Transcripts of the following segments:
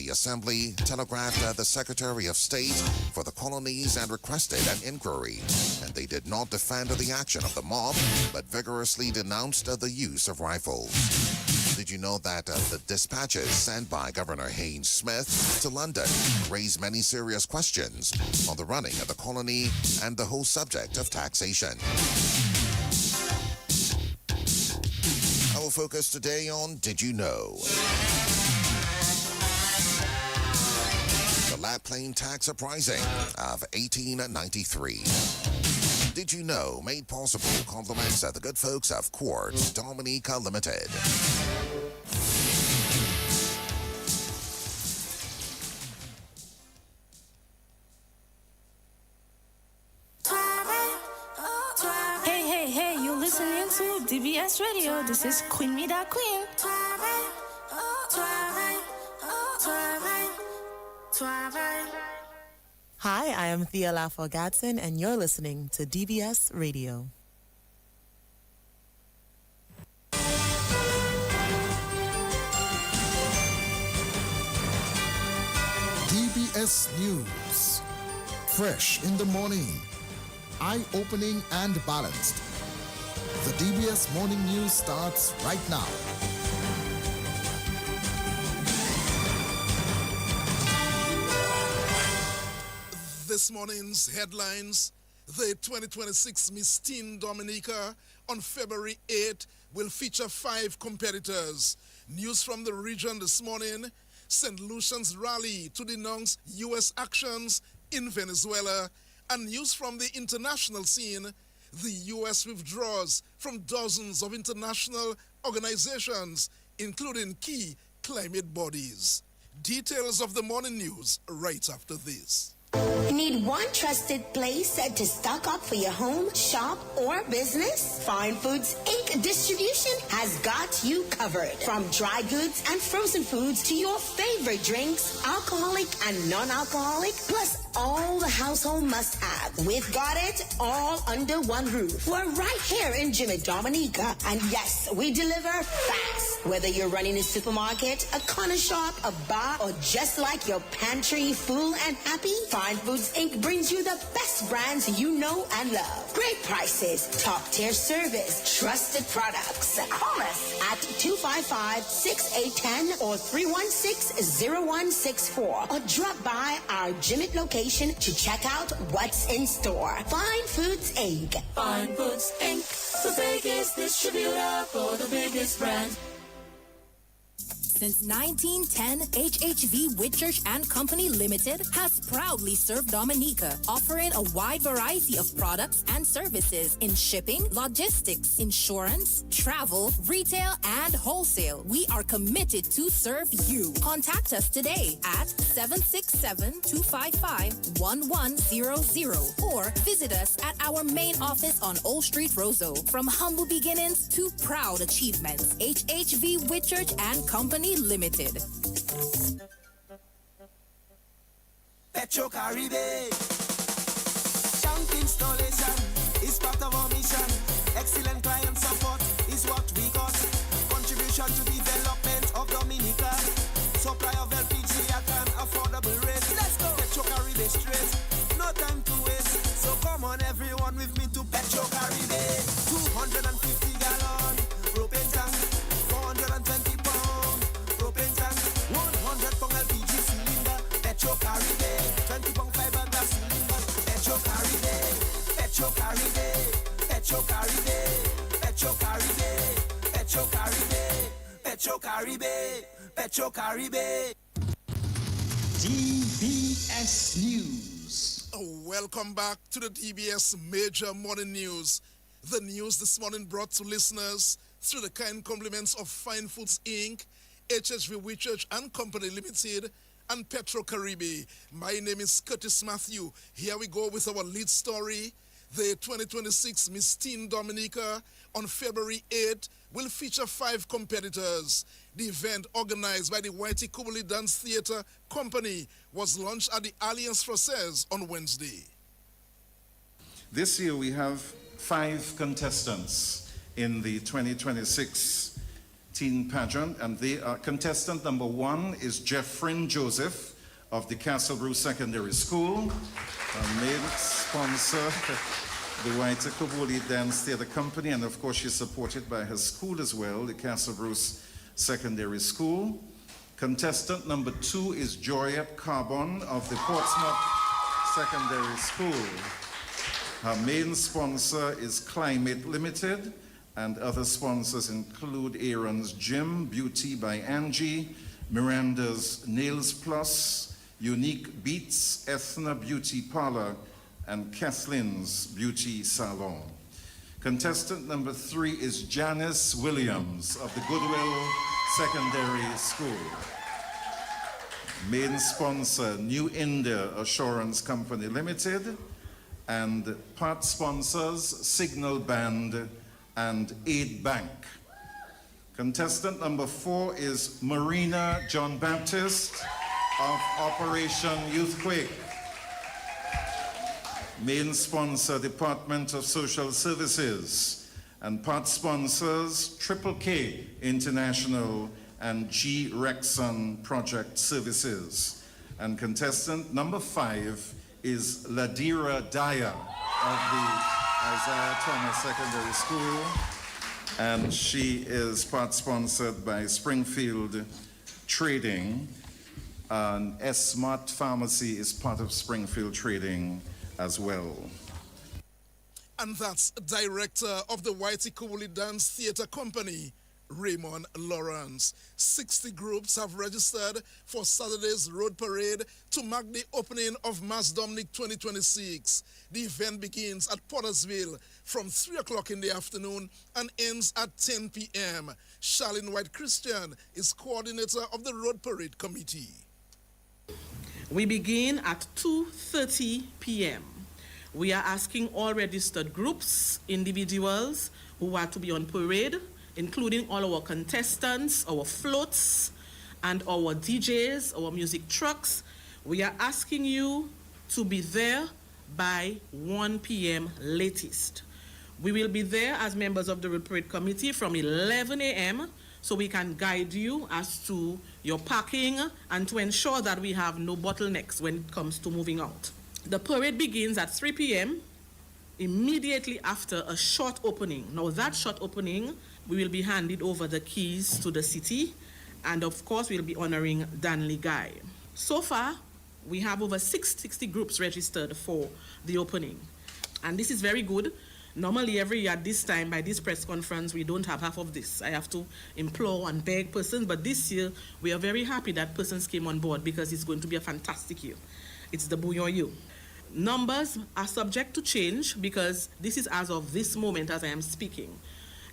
the Assembly telegraphed the Secretary of State for the Colonies and requested an inquiry. And they did not defend the action of the mob, but vigorously denounced the use of rifles. Did you know that the dispatches sent by Governor Haynes Smith to London raised many serious questions on the running of the colony and the whole subject of taxation? I will focus today on Did You Know? The Lap Plane Tax Uprising of 1893. Did You Know? Made possible compliments of the good folks of Quartz Dominica Limited. Hey, you're listening to DBS Radio. This is Queen Mida Queen. Hi, I am Thea Lafo-Gatson, and you're listening to DBS Radio. DBS News. Fresh in the morning. Eye-opening and balanced. The DBS Morning News starts right now. This morning's headlines: the 2026 Miss Teen Dominica on February 8 will feature 5 competitors. News from the region this morning: St. Lucian's rally to denounce U.S. actions in Venezuela. And news from the international scene: the U.S. withdraws from dozens of international organizations, including key climate bodies. Details of the morning news right after this. Need one trusted place to stock up for your home, shop, or business? Fine Foods Inc. Distribution has got you covered. From dry goods and frozen foods to your favorite drinks, alcoholic and non-alcoholic, plus all the household must-have. We've got it all under one roof. We're right here in Jimmy Dominica. And yes, we deliver fast. Whether you're running a supermarket, a corner shop, a bar, or just like your pantry full and happy, Fine Foods Inc. brings you the best brands you know and love. Great prices, top-tier service, trusted products. Call us at 255-6810 or 316-0164 or drop by our Jimmy location to check out what's in store. Fine Foods Inc. Fine Foods Inc. The biggest distributor for the biggest brand. Since 1910, HHV Whitchurch and Company Limited has proudly served Dominica, offering a wide variety of products and services in shipping, logistics, insurance, travel, retail, and wholesale. We are committed to serve you. Contact us today at 767-255-1100 or visit us at our main office on Old Street, Roseau. From humble beginnings to proud achievements, HHV Whitchurch and Company Limited. Petro Caribe. Tank installation is part of our mission. Excellent client support is what we got. Contribution to development of Dominica. Supply of LPG at an affordable rate. Let's go. Petro Caribe straight. No time to waste. So come on everyone with me to Petro Caribe. 250 gallon propane tank. 420 pound propane tank. 100 pound LPG cylinder. Petro Caribe. 20 pound fiberglass cylinder. Petro Caribe. Petro Caribe. Petro Caribe. Petro Caribe. Petro Caribe. Petro Caribe. Petro Caribe. DBS News. Welcome back to the DBS Major Morning News. The news this morning brought to listeners through the kind compliments of Fine Foods Inc., HHV Whitchurch and Company Limited, and Petro Caribe. My name is Curtis Matthew. Here we go with our lead story. The 2026 Miss Teen Dominica on February 8 will feature 5 competitors. The event, organized by the Whitey Kubuli Dance Theatre Company, was launched at the Alliance Française on Wednesday. This year we have 5 contestants in the 2026 teen pageant, and they are contestant number 1 is Jeffrin Joseph of the Castlebrew Secondary School. Our main sponsor, the White Koboli Dance Theatre Company, and of course she's supported by her school as well, the Castlebrew Secondary School. Contestant number 2 is Joyette Carbon of the Portsmouth Secondary School. Her main sponsor is Climate Limited, and other sponsors include Aaron's Gym, Beauty by Angie, Miranda's Nails Plus, Unique Beats, Ethna Beauty Parlor, and Kathleen's Beauty Salon. Contestant number 3 is Janice Williams of the Goodwill Secondary School. Main sponsor, New India Assurance Company Limited, and part sponsors, Signal Band and Aid Bank. Contestant number 4 is Marina John Baptist of Operation Youthquake. Main sponsor, Department of Social Services, and part sponsors, Triple K International and G. Rexon Project Services. And contestant number 5 is Ladira Dyer of the Isaiah Thomas Secondary School, and she is part sponsored by Springfield Trading, and S-Mart Pharmacy is part of Springfield Trading as well. And that's director of the Whitey Koboli Dance Theatre Company, Raymond Lawrence. 60 groups have registered for Saturday's road parade to mark the opening of Mass Dominic 2026. The event begins at Pottersville from 3 o'clock in the afternoon and ends at 10 p.m. Charlene White Christian is coordinator of the road parade committee. We begin at 2:30 p.m. We are asking all registered groups, individuals who are to be on parade, including all our contestants, our floats, and our DJs, our music trucks. We are asking you to be there by 1 p.m. latest. We will be there as members of the road parade committee from 11 a.m. so we can guide you as to your parking and to ensure that we have no bottlenecks when it comes to moving out. The parade begins at 3 p.m. immediately after a short opening. Now that short opening, we will be handed over the keys to the city, and of course we'll be honoring Danley Guy. So far, we have over 660 groups registered for the opening, and this is very good. Normally every year at this time, by this press conference, we don't have half of this. I have to implore and beg persons, but this year we are very happy that persons came on board because it's going to be a fantastic year. It's the Bouillon year. Numbers are subject to change because this is as of this moment as I am speaking.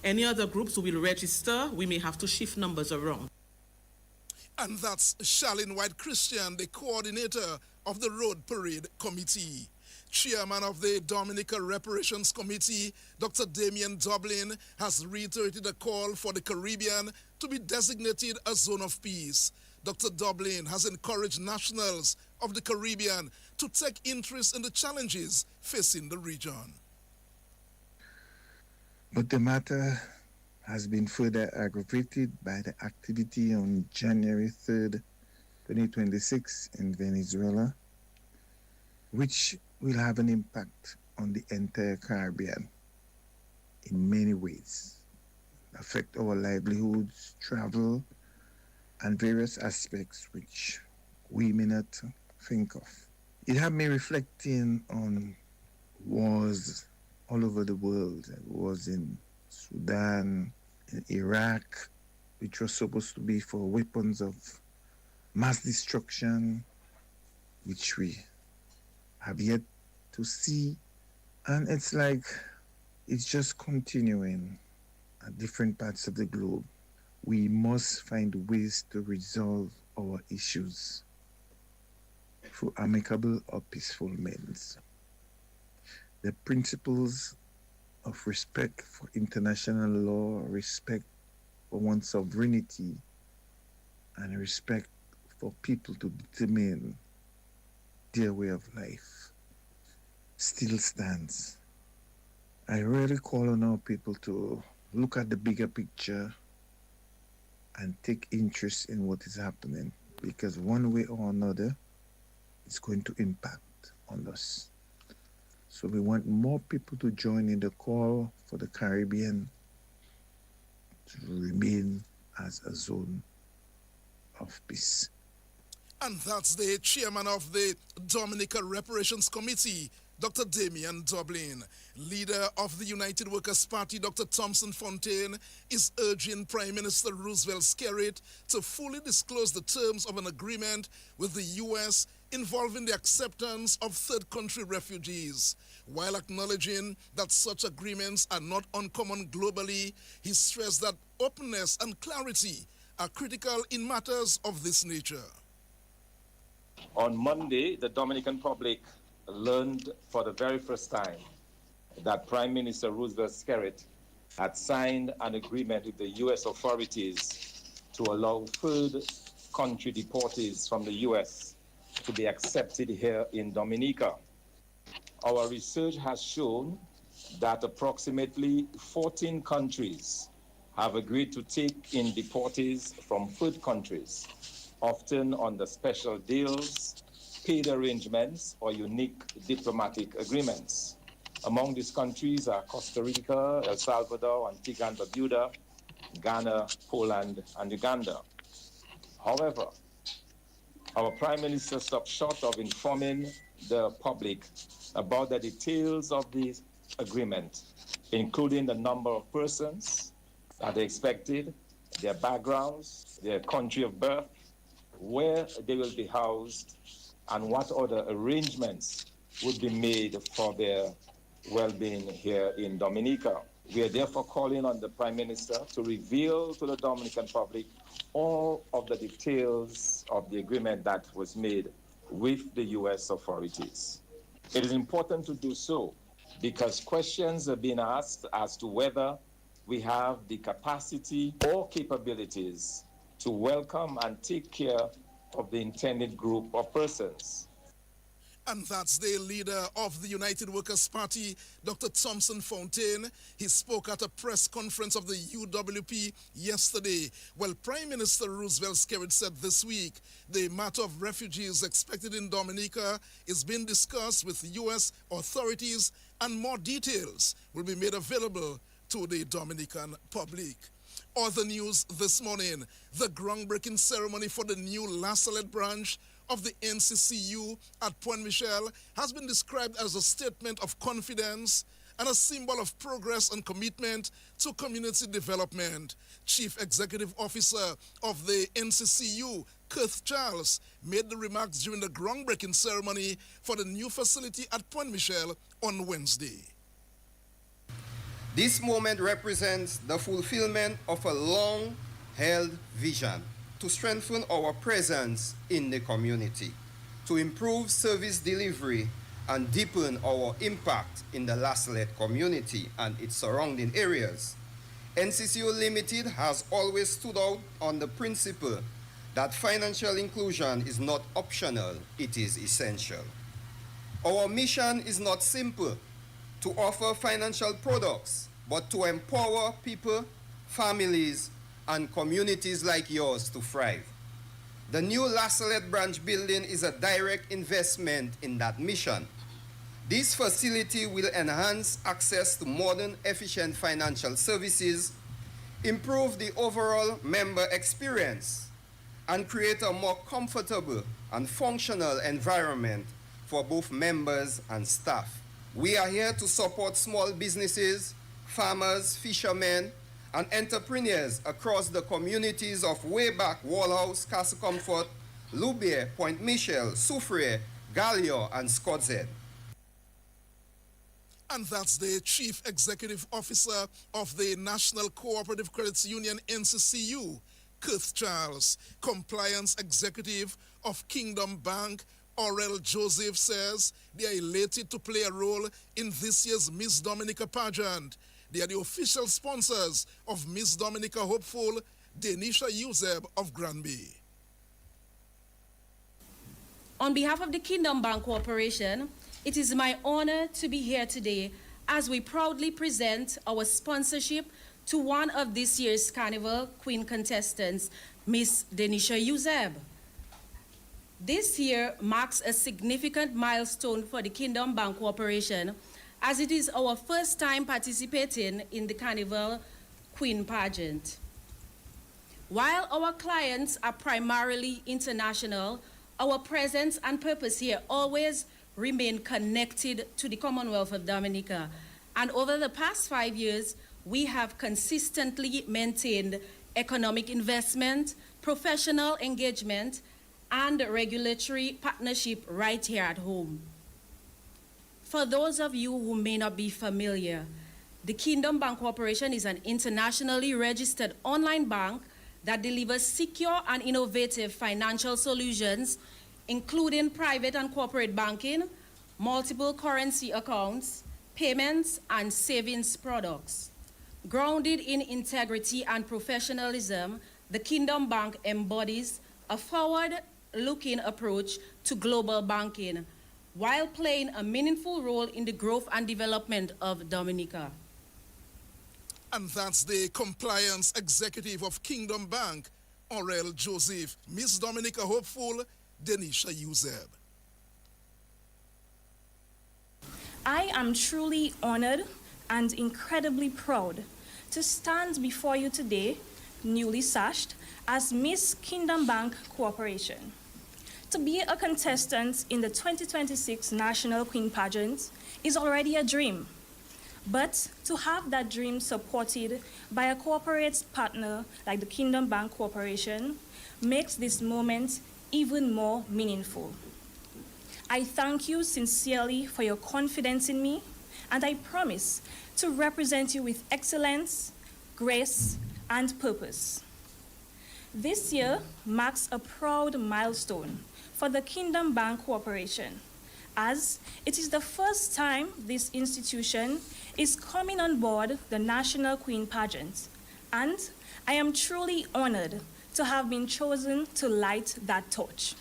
Any other groups who will register, we may have to shift numbers around. And that's Charlene White Christian, the coordinator of the road parade committee. Chairman of the Dominica Reparations Committee, Dr. Damian Dublin, has reiterated a call for the Caribbean to be designated a zone of peace. Dr. Dublin has encouraged nationals of the Caribbean to take interest in the challenges facing the region. But the matter has been further aggravated by the activity on January 3rd, 2026 in Venezuela, which will have an impact on the entire Caribbean in many ways, affect our livelihoods, travel, and various aspects which we may not think of. It had me reflecting on wars all over the world. Wars in Sudan, in Iraq, which was supposed to be for weapons of mass destruction, which we have yet to see. And it's like it's just continuing at different parts of the globe. We must find ways to resolve our issues through amicable or peaceful means. The principles of respect for international law, respect for one's sovereignty, and respect for people to determine their way of life still stands. I really call on our people to look at the bigger picture and take interest in what is happening, because one way or another, it's going to impact on us. So we want more people to join in the call for the Caribbean to remain as a zone of peace. And that's the chairman of the Dominica Reparations Committee, Dr. Damian Dublin. Leader of the United Workers' Party, Dr. Thompson Fontaine, is urging Prime Minister Roosevelt Skerrit to fully disclose the terms of an agreement with the U.S. involving the acceptance of third country refugees. While acknowledging that such agreements are not uncommon globally, he stressed that openness and clarity are critical in matters of this nature. On Monday, the Dominican public learned for the very first time that Prime Minister Roosevelt Skerrit had signed an agreement with the U.S. authorities to allow third country deportees from the U.S. to be accepted here in Dominica. Our research has shown that approximately 14 countries have agreed to take in deportees from third countries, often under special deals, paid arrangements, or unique diplomatic agreements. Among these countries are Costa Rica, El Salvador, Antigua and Barbuda, Ghana, Poland, and Uganda. However, our Prime Minister stopped short of informing the public about the details of the agreement, including the number of persons that they expected, their backgrounds, their country of birth, where they will be housed, and what other arrangements would be made for their well-being here in Dominica. We are therefore calling on the Prime Minister to reveal to the Dominican public all of the details of the agreement that was made with the U.S. authorities. It is important to do so because questions are being asked as to whether we have the capacity or capabilities to welcome and take care of the intended group of persons. And that's the leader of the United Workers' Party, Dr. Thompson Fontaine. He spoke at a press conference of the UWP yesterday. Well, Prime Minister Roosevelt Skerrit said this week the matter of refugees expected in Dominica is being discussed with U.S. authorities, and more details will be made available to the Dominican public. Other news this morning, the groundbreaking ceremony for the new La Salette branch of the NCCU at Point Michel has been described as a statement of confidence and a symbol of progress and commitment to community development. Chief Executive Officer of the NCCU, Keith Charles, made the remarks during the groundbreaking ceremony for the new facility at Point Michel on Wednesday. This moment represents the fulfillment of a long-held vision to strengthen our presence in the community, to improve service delivery and deepen our impact in the La Salette community and its surrounding areas. NCCU Limited has always stood out on the principle that financial inclusion is not optional, it is essential. Our mission is not simple: to offer financial products, but to empower people, families, and communities like yours to thrive. The new La Salette branch building is a direct investment in that mission. This facility will enhance access to modern, efficient financial services, improve the overall member experience, and create a more comfortable and functional environment for both members and staff. We are here to support small businesses, farmers, fishermen, and entrepreneurs across the communities of Wayback, Walhouse, Castle Comfort, Loubier, Point Michel, Soufriere, Galliot, and Scotshead. And that's the Chief Executive Officer of the National Cooperative Credit Union, NCCU, Keith Charles. Compliance Executive of Kingdom Bank, Aurel Joseph, says they are elated to play a role in this year's Miss Dominica pageant. They are the official sponsors of Miss Dominica hopeful Denisha Yuzeb of Granby. On behalf of the Kingdom Bank Corporation, it is my honor to be here today as we proudly present our sponsorship to one of this year's Carnival Queen contestants, Miss Denisha Yuzeb. This year marks a significant milestone for the Kingdom Bank Corporation, as it is our first time participating in the Carnival Queen pageant. While our clients are primarily international, our presence and purpose here always remain connected to the Commonwealth of Dominica. And over the past 5 years, we have consistently maintained economic investment, professional engagement, and regulatory partnership right here at home. For those of you who may not be familiar, the Kingdom Bank Corporation is an internationally registered online bank that delivers secure and innovative financial solutions, including private and corporate banking, multiple currency accounts, payments, and savings products. Grounded in integrity and professionalism, the Kingdom Bank embodies a forward-looking approach to global banking, while playing a meaningful role in the growth and development of Dominica. And that's the compliance executive of Kingdom Bank, Aurel Joseph. Miss Dominica hopeful, Denisha Yuzeb. I am truly honored and incredibly proud to stand before you today, newly sashed, as Miss Kingdom Bank Corporation. To be a contestant in the 2026 National Queen Pageant is already a dream. But to have that dream supported by a corporate partner like the Kingdom Bank Corporation makes this moment even more meaningful. I thank you sincerely for your confidence in me, and I promise to represent you with excellence, grace, and purpose. This year marks a proud milestone for the Kingdom Bank Corporation, as it is the first time this institution is coming on board the National Queen Pageant, and I am truly honored to have been chosen to light that torch.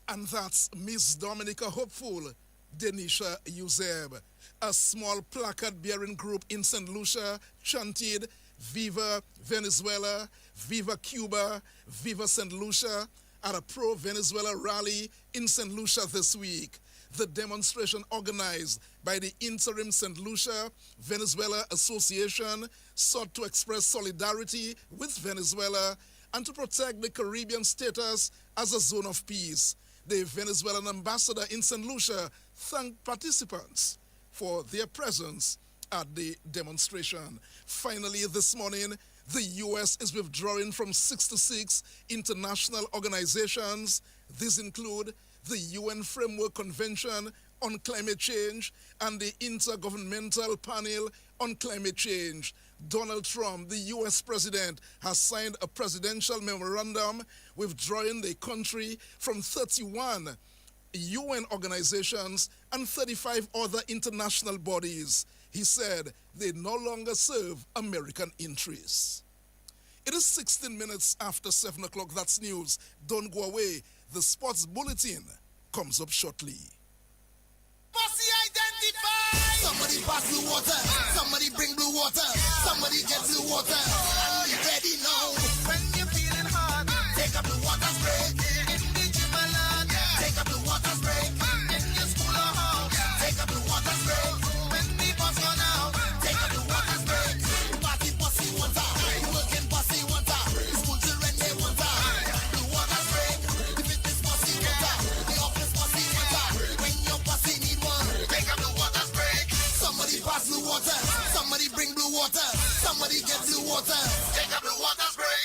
And that's Miss Dominica Hopeful, Denisha Yuzeb. A small placard-bearing group in St. Lucia chanted, "Viva Venezuela, Viva Cuba, Viva St. Lucia," at a pro-Venezuela rally in St. Lucia this week. The demonstration, organized by the interim St. Lucia Venezuela Association, sought to express solidarity with Venezuela and to protect the Caribbean status as a zone of peace. The Venezuelan ambassador in St. Lucia thanked participants for their presence at the demonstration. Finally, this morning, the U.S. is withdrawing from 66 international organizations. These include the UN Framework Convention on Climate Change and the Intergovernmental Panel on Climate Change. Donald Trump, the U.S. president, has signed a presidential memorandum withdrawing the country from 31 UN organizations and 35 other international bodies. He said they no longer serve American interests. It is 16 minutes after 7 o'clock. That's news. Don't go away. The sports bulletin comes up shortly. Bossy identify! Somebody pass blue water. Somebody bring blue water. Somebody get blue water. Are you ready now? When you're feeling hard, take up the water spray. In the gym alone, take up the water spray. In your school or home, take up the water spray. When the boss run out, take up the water spray. Party bossy water. You working bossy water. The school children they water. The water spray. The fitness bossy water. The office bossy water. When your bossy need one, take up the water spray. Somebody pass blue water. Somebody bring blue water. Somebody get blue water. Take up the water spray.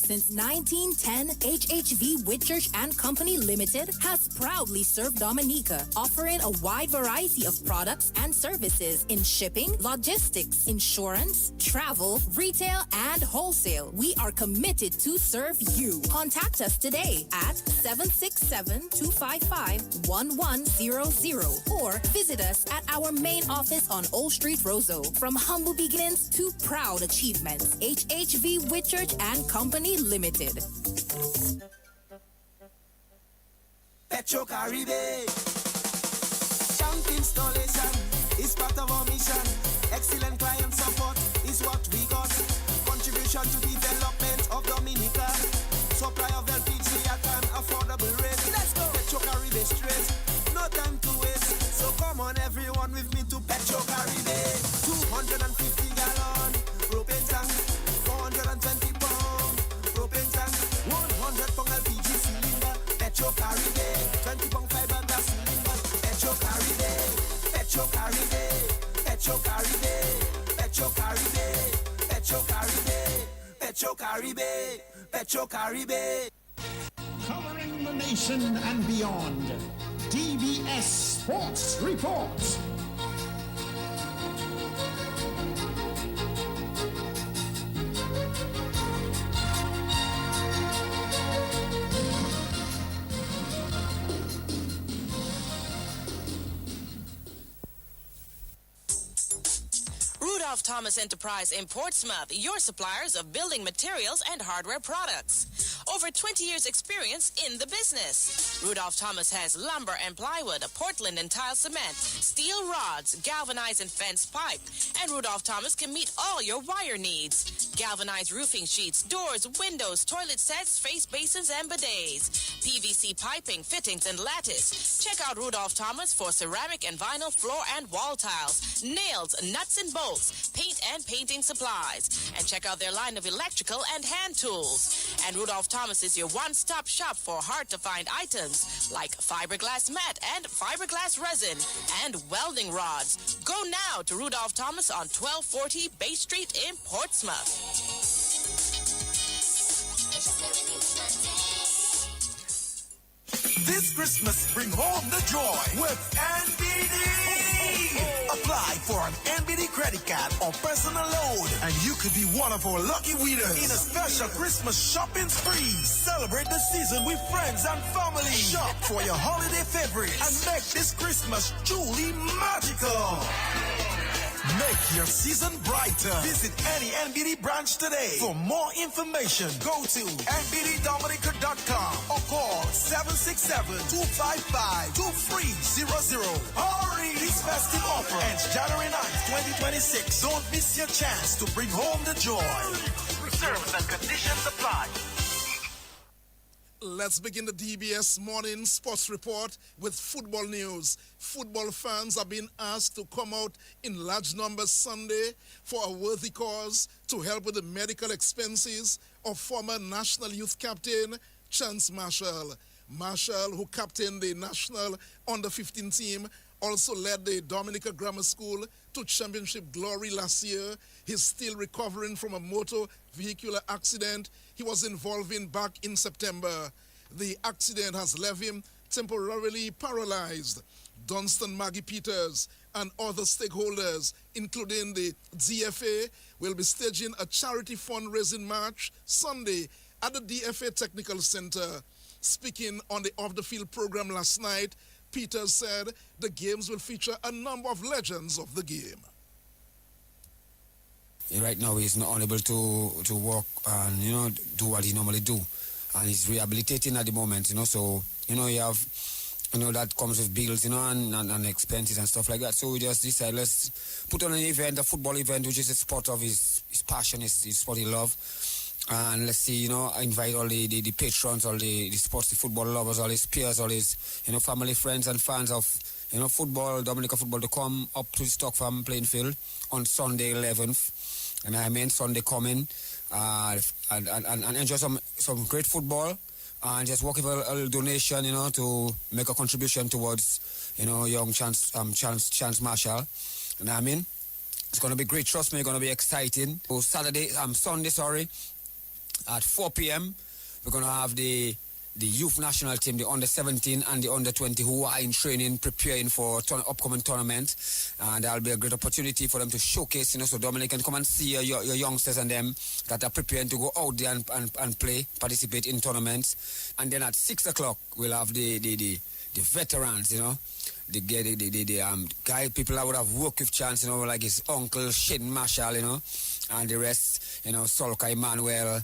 Since 1910, HHV Whitchurch and Company Limited has proudly served Dominica, offering a wide variety of products and services in shipping, logistics, insurance, travel, retail, and wholesale. We are committed to serve you. Contact us today at 767-255-1100 or visit us at our main office on Old Street, Roseau. From humble beginnings to proud achievements, HHV Whitchurch and Company Limited. Petro Caribe. Tank installation is part of our mission. Excellent client support is what we got. Contribution to development of Dominica. Supply of LPG at an affordable rate. Let's go. Petro Caribe straight. No time to waste. So come on everyone with me to Petro Caribe. 250 gallon propane tank. 420 pound propane tank. 100 pound LPG cylinder. Petro Caribe. 20 pound fiberglass cylinder. Petro Caribe. Petro Caribe. Petro Caribe. Petro Caribe. Petro Caribe. Petro Caribe. Petro Caribe. Covering the nation and beyond. DBS Sports Report. Rudolph Thomas Enterprise in Portsmouth, your suppliers of building materials and hardware products. Over 20 years experience in the business. Rudolph Thomas has lumber and plywood, Portland and tile cement, steel rods, galvanized and fence pipe. And Rudolph Thomas can meet all your wire needs. Galvanized roofing sheets, doors, windows, toilet sets, face basins and bidets. PVC piping, fittings and lattice. Check out Rudolph Thomas for ceramic and vinyl floor and wall tiles, nails, nuts and bolts, paint and painting supplies. And check out their line of electrical and hand tools. And Rudolph Thomas is your one-stop shop for hard-to-find items like fiberglass mat and fiberglass resin and welding rods. Go now to Rudolph Thomas on 1240 Bay Street in Portsmouth. This Christmas, bring home the joy with NBD. Apply for an NBD credit card or personal loan, and you could be one of our lucky winners in a special Christmas shopping spree. Celebrate the season with friends and family. Shop for your holiday favorites and make this Christmas truly magical. Make your season brighter. Visit any NBD branch today. For more information, go to nbddominica.com or call 767-255-2300. Hurry! This festive offer ends January 9th, 2026. Don't miss your chance to bring home the joy. Terms and conditions apply. Let's begin the DBS Morning Sports Report with football news. Football fans are being asked to come out in large numbers Sunday for a worthy cause to help with the medical expenses of former national youth captain Chance Marshall. Marshall, who captained the national under-15 team, also led the Dominica Grammar School to championship glory last year. He's still recovering from a motor vehicular accident he was involved in back in September. The accident has left him temporarily paralyzed. Dunstan Maggie Peters and other stakeholders, including the DFA, will be staging a charity fundraising march Sunday at the DFA Technical Center. Speaking on the off-the-field program last night, Peters said the games will feature a number of legends of the game. Right now he's not unable to walk and do what he normally do, and he's rehabilitating at the moment, so you have that comes with bills, and expenses and stuff like that. So we just decided, let's put on an event, a football event, which is a sport of his passion, his sport he love. And let's see, invite all the patrons, all the sports, the football lovers, all his peers, all his, family, friends and fans of, football, Dominica football, to come up to the Stock Farm playing field on Sunday 11th. And Sunday coming, and enjoy some great football, and just work with a donation, to make a contribution towards, young Chance Marshall. It's going to be great. Trust me, it's going to be exciting. So Sunday, at 4 p.m., we're going to have the youth national team, the under-17 and the under-20, who are in training, preparing for upcoming tournament. And there'll be a great opportunity for them to showcase, so Dominic can come and see your youngsters and them that are preparing to go out there and play, participate in tournaments. And then at 6 o'clock, we'll have the veterans, the guy, people that would have worked with Chance, like his uncle, Shane Marshall, and the rest, Solka Emmanuel,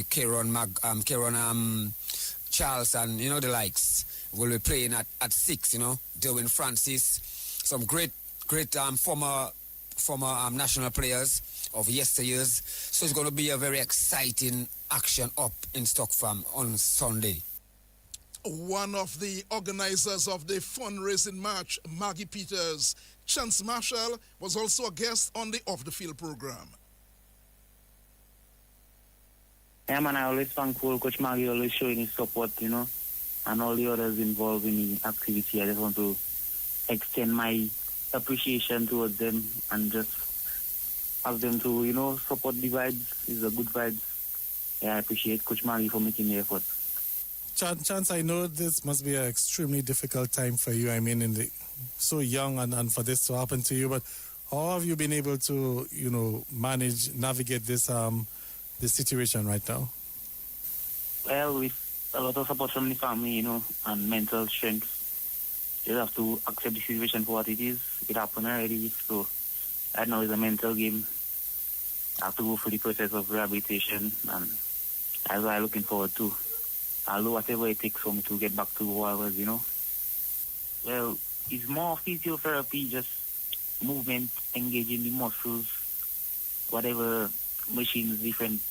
Kieran Charles, and the likes will be playing at 6. Derwin Francis, some great former former national players of yesteryears. So it's going to be a very exciting action up in Stockfarm on Sunday. One of the organizers of the fundraising march, Maggie Peters, Chance Marshall, was also a guest on the Off the Field program. Yeah, man, I always thankful Coach Maggie always showing his support, you know, and all the others involved in the activity. I just want to extend my appreciation towards them and just ask them to, you know, support the vibes. It's a good vibes. Yeah, I appreciate Coach Maggie for making the effort. Chance, I know this must be an extremely difficult time for you. I mean, so young and for this to happen to you, but how have you been able to, you know, navigate this situation right now? Well, with a lot of support from the family, you know, and mental strength, you have to accept the situation for what it is. It happened already, so right now it's a mental game. I have to go through the process of rehabilitation, and that's what I'm looking forward to. I'll do whatever it takes for me to get back to who I was, you know. Well, it's more physiotherapy, just movement, engaging the muscles, whatever machines, different,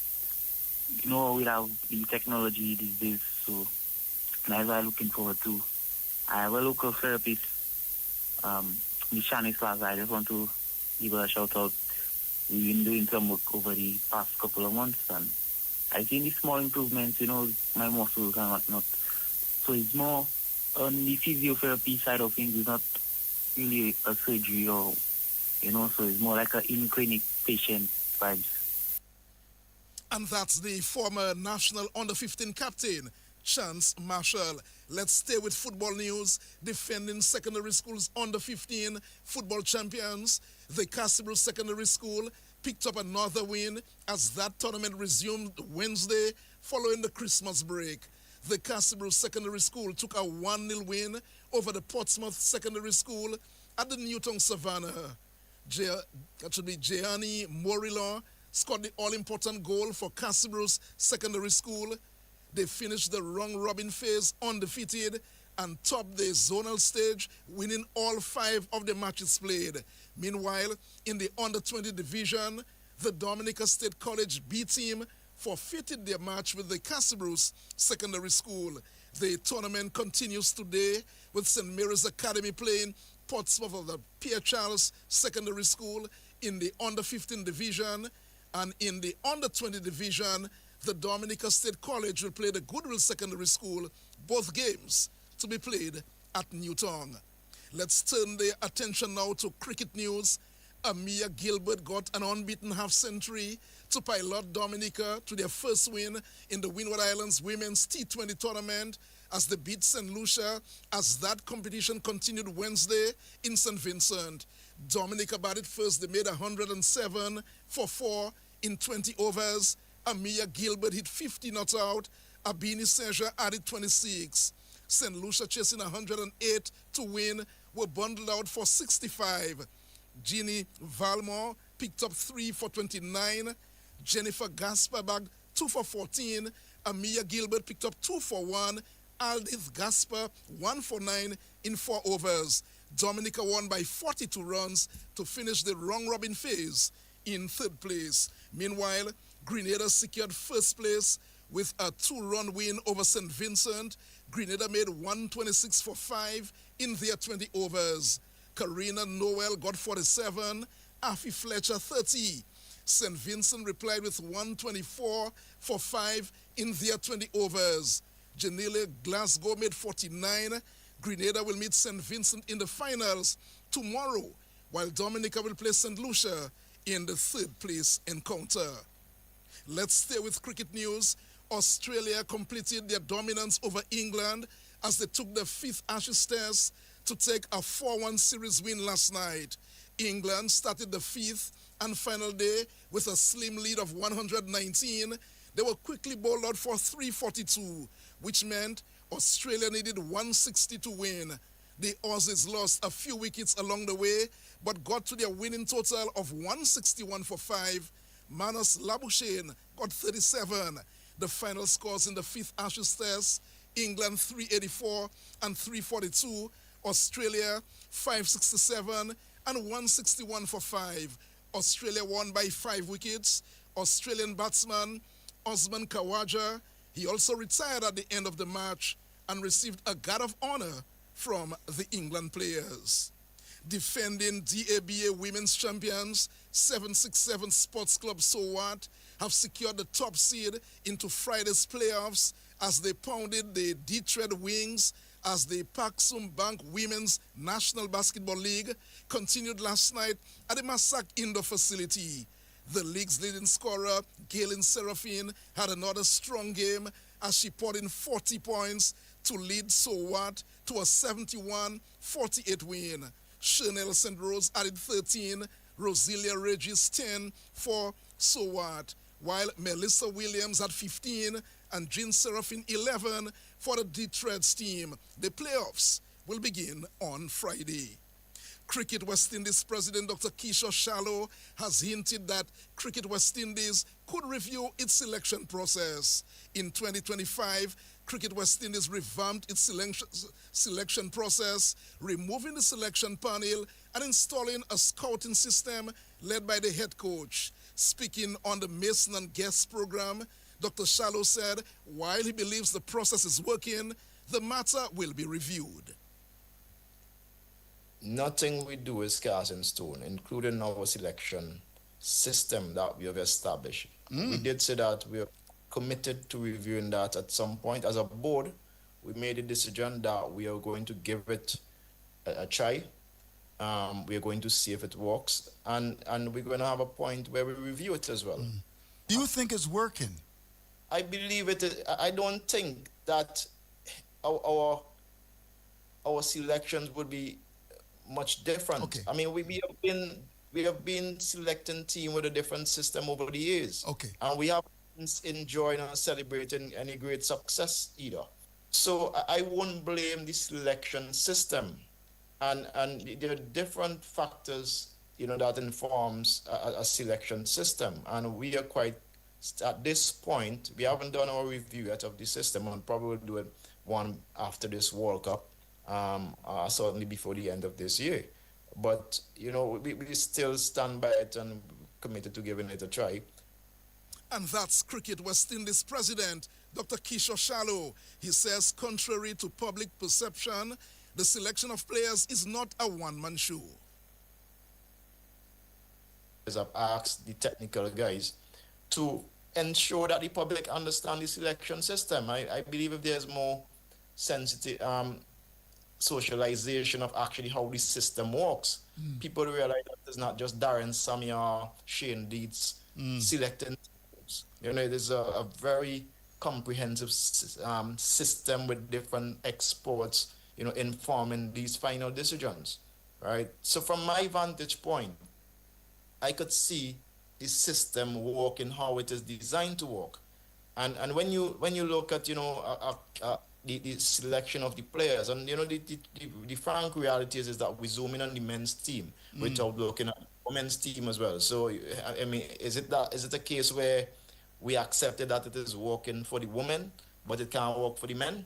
you know, we have the technology these days, so that's what I'm looking forward to. I have a local therapist, Miss Shanice Plaza. I just want to give her a shout out. We've been doing some work over the past couple of months, and I've seen the small improvements, you know, my muscles and whatnot. So it's more on the physiotherapy side of things. It's not really a surgery or, you know, so it's more like an in-clinic patient vibes. And that's the former national under-15 captain, Chance Marshall. Let's stay with football news. Defending secondary schools under-15 football champions, the Castlebrooke Secondary School picked up another win as that tournament resumed Wednesday following the Christmas break. The Castlebrooke Secondary School took a 1-0 win over the Portsmouth Secondary School at the Newtown Savannah. Gianni Morillo scored the all-important goal for Castlebrooke Secondary School. They finished the round-robin phase undefeated and topped the zonal stage, winning all 5 of the matches played. Meanwhile, in the under-20 division, the Dominica State College B team forfeited their match with the Castlebrooke Secondary School. The tournament continues today with St. Mary's Academy playing Portsmouth of the Pierre Charles Secondary School in the under-15 division, and in the under-20 division, the Dominica State College will play the Goodwill Secondary School, both games to be played at Newtown. Let's turn the attention now to cricket news. Amia Gilbert got an unbeaten half-century to pilot Dominica to their first win in the Windward Islands Women's T20 tournament as they beat St. Lucia as that competition continued Wednesday in St. Vincent. Dominica batted first. They made 107 for 4 in 20 overs. Amia Gilbert hit 50 not out. Abini Seja added 26. St. Lucia chasing 108 to win were bundled out for 65. Jeannie Valmore picked up 3 for 29. Jennifer Gasper bagged 2 for 14. Amia Gilbert picked up 2 for 1. Aldith Gasper 1 for 9 in 4 overs. Dominica won by 42 runs to finish the round-robin phase in 3rd place. Meanwhile, Grenada secured 1st place with a 2-run win over St. Vincent. Grenada made 126 for 5 in their 20 overs. Karina Noel got 47, Afi Fletcher 30. St. Vincent replied with 124 for 5 in their 20 overs. Janelle Glasgow made 49. Grenada will meet St. Vincent in the finals tomorrow, while Dominica will play St. Lucia in the 3rd place encounter. Let's stay with cricket news. Australia completed their dominance over England as they took the 5th Ashes Test to take a 4-1 series win last night. England started the 5th and final day with a slim lead of 119. They were quickly bowled out for 342, which meant Australia needed 160 to win. The Aussies lost a few wickets along the way, but got to their winning total of 161 for 5. Manus Labuschagne got 37. The final scores in the 5th Ashes Test: England 384 and 342, Australia 567 and 161 for 5. Australia won by 5 wickets. Australian batsman Osman Khawaja, he also retired at the end of the match and received a guard of honor from the England players. Defending DABA Women's Champions, 767 Sports Club So What have secured the top seed into Friday's playoffs as they pounded the Detroit Wings as the Paksum Bank Women's National Basketball League continued last night at the Massac Indoor facility. The league's leading scorer, Galen Seraphine, had another strong game as she poured in 40 points to lead So What to a 71-48 win. Chanel St. Rose added 13, Rosilia Regis 10 for So What, while Melissa Williams had 15 and Jean Seraphine 11 for the Detroit's team. The playoffs will begin on Friday. Cricket West Indies President Dr. Kishore Shallow has hinted that Cricket West Indies could review its selection process. In 2025, Cricket West Indies revamped its selection process, removing the selection panel and installing a scouting system led by the head coach. Speaking on the Mason and Guest program, Dr. Shallow said while he believes the process is working, the matter will be reviewed. Nothing we do is cast in stone, including our selection system that we have established. We did say that we are committed to reviewing that at some point. As a board, we made a decision that we are going to give it a try. We are going to see if it works, and we're going to have a point where we review it as well. Do you think it's working? I believe it is. I don't think that our selections would be much different. Okay. I mean, we have been selecting team with a different system over the years. Okay. And we haven't enjoyed and celebrating any great success either. So I won't blame the selection system. And there are different factors, that informs a selection system. And we are quite, at this point, we haven't done our review yet of the system, and probably will do it one after this World Cup. Certainly before the end of this year. But, we still stand by it and committed to giving it a try. And that's Cricket West Indies President Dr. Kishore Shallow. He says contrary to public perception, the selection of players is not a one-man show. I've asked the technical guys to ensure that the public understand the selection system. I believe if there's more sensitive socialization of actually how the system works, people realize that it's not just Darren Samia, Shane Dietz selecting teams. There's a very comprehensive system with different experts, informing these final decisions, right? So from my vantage point, I could see the system working how it is designed to work. And when you look at, the selection of the players, and the frank reality is that we zoom in on the men's team without looking at the women's team as well. So I mean, is it a case where we accepted that it is working for the women, but it can't work for the men?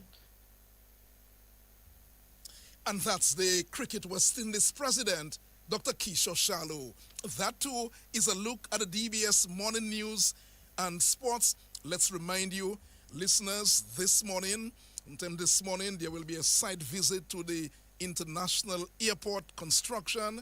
And that's the Cricket West Indies President, Dr. Kishore Shallow. That too is a look at the DBS morning news and sports. Let's remind you, listeners, this morning there will be a site visit to the International Airport construction.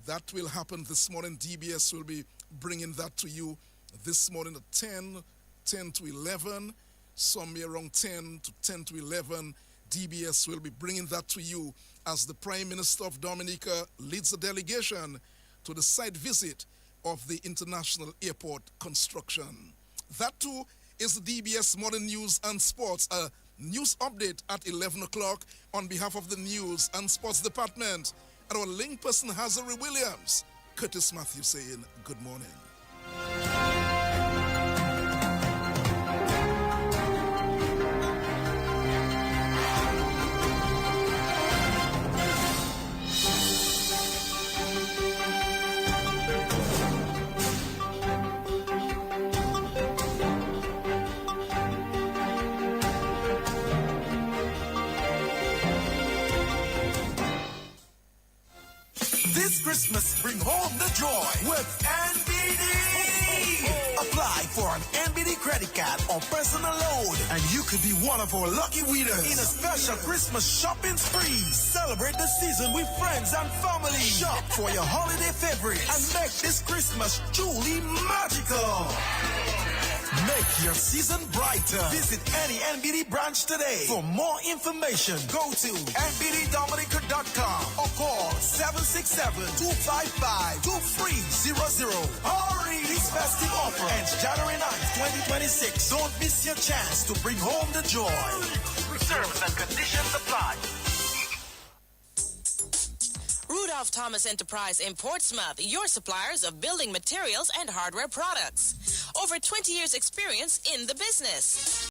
That will happen this morning. DBS will be bringing that to you this morning at 10 to 11, somewhere around 10 to 11. DBS will be bringing that to you as the Prime Minister of Dominica leads a delegation to the site visit of the International Airport construction. That too is the DBS Modern News and Sports, a news update at 11 o'clock on behalf of the News and Sports Department. And our link person, Hazari Williams. Curtis Matthew saying good morning. This Christmas bring home the joy with NBD. Apply for an NBD credit card or personal loan, and you could be one of our lucky winners in a special Christmas shopping spree. Celebrate the season with friends and family. Shop for your holiday favorites and make this Christmas truly magical. Make your season brighter. Visit any NBD branch today. For more information, go to nbddominica.com or call 767-255-2300. Hurry! This festive offer ends January 9th, 2026. Don't miss your chance to bring home the joy. Terms and conditions apply. Rudolph Thomas Enterprise in Portsmouth, your suppliers of building materials and hardware products. Over 20 years experience in the business.